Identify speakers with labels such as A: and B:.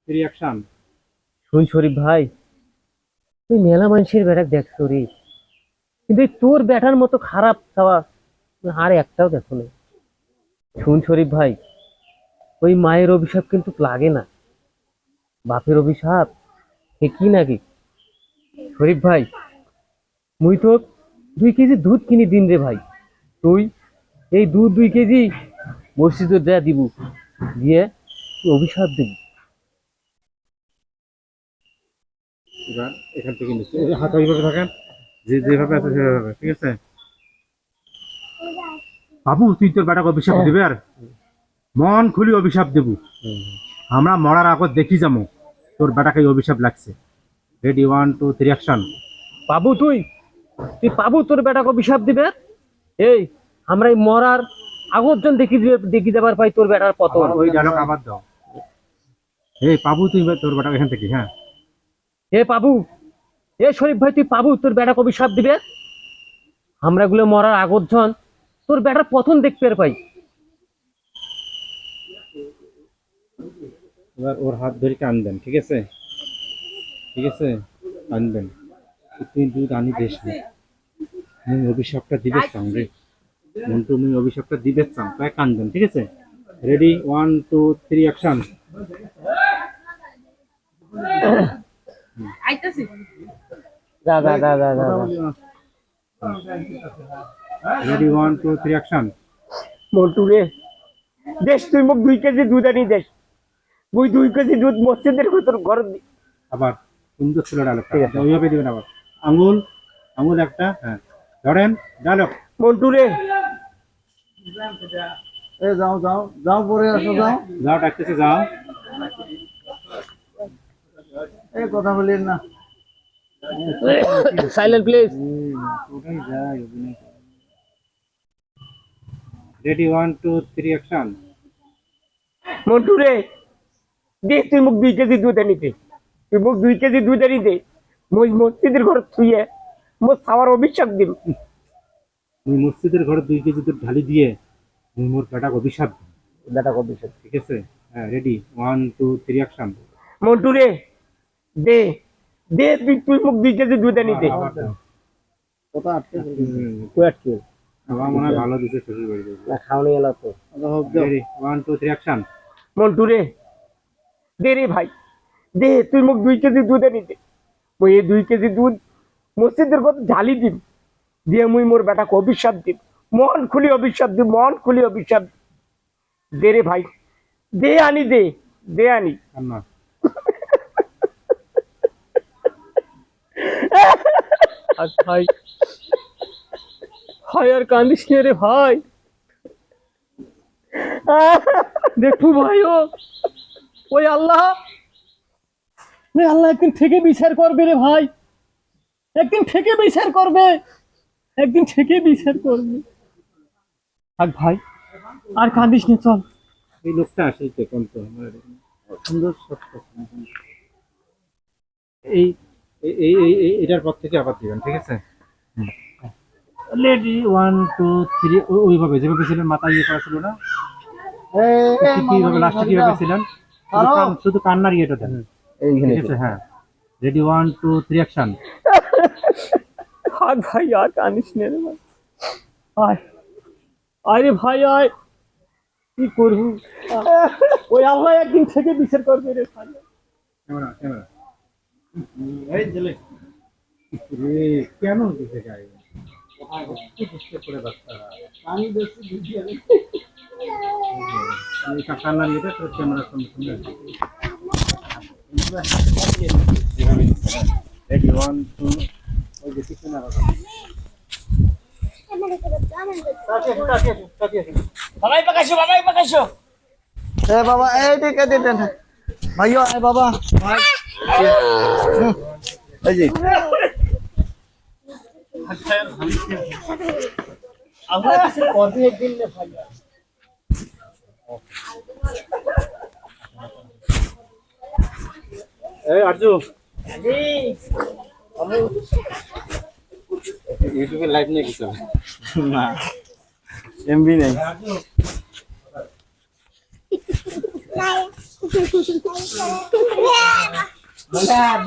A: 3 action.
B: শুন শরীফ ভাই, তুই মেলা মানুষের বেটা দেখছো রে, কিন্তু এই তোর বেটার মতো খারাপ খাওয়া আর একটাও দেখো না। শুন শরীফ ভাই, ওই মায়ের অভিশাপ কিন্তু লাগে না, বাপের অভিশাপ কি নাকি। শরীফ ভাই, মুই তো 2 কেজি দুধ কিনি দিন রে ভাই, তুই এই দুধ 2 কেজি মসজিদে দেয়া দিব, দিয়ে তুই অভিশাপ দিবি।
A: এবার এখান থেকে নিচ্ছে হাত ওইভাবে থাকেন, যেভাবে আছে সেভাবে, ঠিক আছে? বাবু তুই তোর বেটাকে অভিশাপ দিবে, আর মন খুলি অভিশাপ দেবু। আমরা মরার আগত দেখি যাবো তোর বেটাকে এই অভিশাপ লাগছে। Ready 1 2 3 action.
B: পাবু তুই তুই পাবু তোর বেটাকে অভিশাপ দিবে। এই আমরা এই মরার আগতজন দেখি যাবার পাই তোর বেটার পতন।
A: ওই ডায়লগ আবার দাও। এই পাবু তুই তোর বেটাকে এখান থেকে, হ্যাঁ
B: এ পাবু, এ শরীফ ভাই তুই পাবু তোর বেটাকে অভিশাপ দিবে। আমরা গুলো মরার আগতজন তোর বেটার পতন দেখতে পাই।
A: এবার ওর হাত ধরে আনবেন, ঠিক আছে? ঠিক আছে, আনবেন। তুই দুধ আনি দেশ না, মুই অভিশাপটা দিবে চাও রে, মন্টু মুই অভিশাপটা দিবে চাও, তাই কানবেন, ঠিক আছে? Ready 1 2 3 action.
B: যা যা যা যা যা।
A: Ready 1 2 3 action.
B: মন্টু রে, দেশ তুই মোক 2 কেজি দুধ আনি দেশ, মুই 2 কেজি দুধ মসজিদের ভিতর ঘর দি।
A: আবার সুন্দর ছিল ডায়লগটা,
B: ঠিক আছে।
A: ওইভাবে দিবেন। আবার আঙুল, আঙুল একটা, হ্যাঁ ধরেন ডায়লগ।
B: মন্টু রে,
C: এ যাও যাও যাও, পরে আসো, যাও।
A: যাও ডাকতেছে, যাও।
C: এই কথা বলিস না।
B: Silent please.
C: ওটাই যায় অভিনয় করে।
A: Ready 1 2 3 action.
B: মন্টু রে, দেশ তুই মোক 2 কেজি দুধ আনি দে, তুই মোক 2 কেজি দুধ আনি দে, মুই মসজিদের ঘর থুয়ে মোর খাওয়ার অভিশাপ দিম।
A: মুই মসজিদের ঘরে 2 কেজি দুধ ঢালি দিয়ে মুই মোর বেটাকে অভিশাপ দিই।
B: বেটাকে অভিশাপ।
A: ঠিক আছে, হ্যাঁ রেডি 1 2 3 অ্যাকশন।
B: মন্টু রে, দে দে তুই মোক 2 কেজি দুধ আনি দে।
C: কথা আটকে গেল।
B: কুয়াট কি
A: আমার মনে হয় ভালো দিতে শুরু করে দেবে।
B: না খাওয়ানি গেল তো।
C: আচ্ছা, হোক যাও।
A: Ready 1 2 3 action.
B: মন্টু রে, দে রে ভাই, দে তুই মোক 2 কেজি দুধ আনি দে, মুই এই 2 কেজি দুধ মসজিদের ঘর ঢালি দিম, দিয়ে মুই মোর বেটাকে অভিশাপ দিম, মন খুলি অভিশাপ দিম, মন খুলি অভিশাপ দিম। দে রে ভাই, দে আনি দে, দে আনি।
A: কান্না।
B: আর ভাই, ভাই আর কান্দিস নে রে ভাই, দেখু ভাই ও ওই আল্লাহ, ওই আল্লাহ একদিন থেকে বিচার করবে রে ভাই, একদিন থেকে বিচার করবে, একদিন থেকে বিচার করবে। আর ভাই আর কাঁদিস নে, চল।
A: এই লোকটা আসলে তো কোন তো সুন্দর সত্য। এই এই এই এই- এটার পর থেকে আবার দিবেন, ঠিক আছে? রেডি 1 2 3। ওইভাবে যেভাবে ছিলেন, মাথা ইয়ে করা ছিল না? কিভাবে লাস্টে কিভাবে ছিলেন, শুধু কান্নার ইয়েটা দেন, ঠিক আছে? হ্যাঁ রেডি 1 2 3 অ্যাকশন।
B: আর ভাই আর কাঁদিস নে রে ভাই, আয় আয় রে ভাই আয়, কি করবো, ওই আল্লাহ একদিন থেকে বিচার করবে রে ভাই।
A: ক্যামেরা ক্যামেরা, এই জেলে রে কেন দিতে চাই করে বাচ্চা
C: আমি দেখছি ভিডিও
A: এই কান্নার ইয়েটা তোর ক্যামেরার সামনে শুনে রেডি 1 2। ওই যে কিছু না কথা
B: বাবাই পাকাইছো।
C: এ বাবা, এই দিকে দিতে না ভাইও, এ বাবা ভাই, এই যে
B: আমরা কিছু করবি একদিন রে ভাই।
A: এই আরজু
B: জি
A: ইউটিউবে লাইভ নিয়ে কিছু
C: না এমবি নেই।
D: Hola,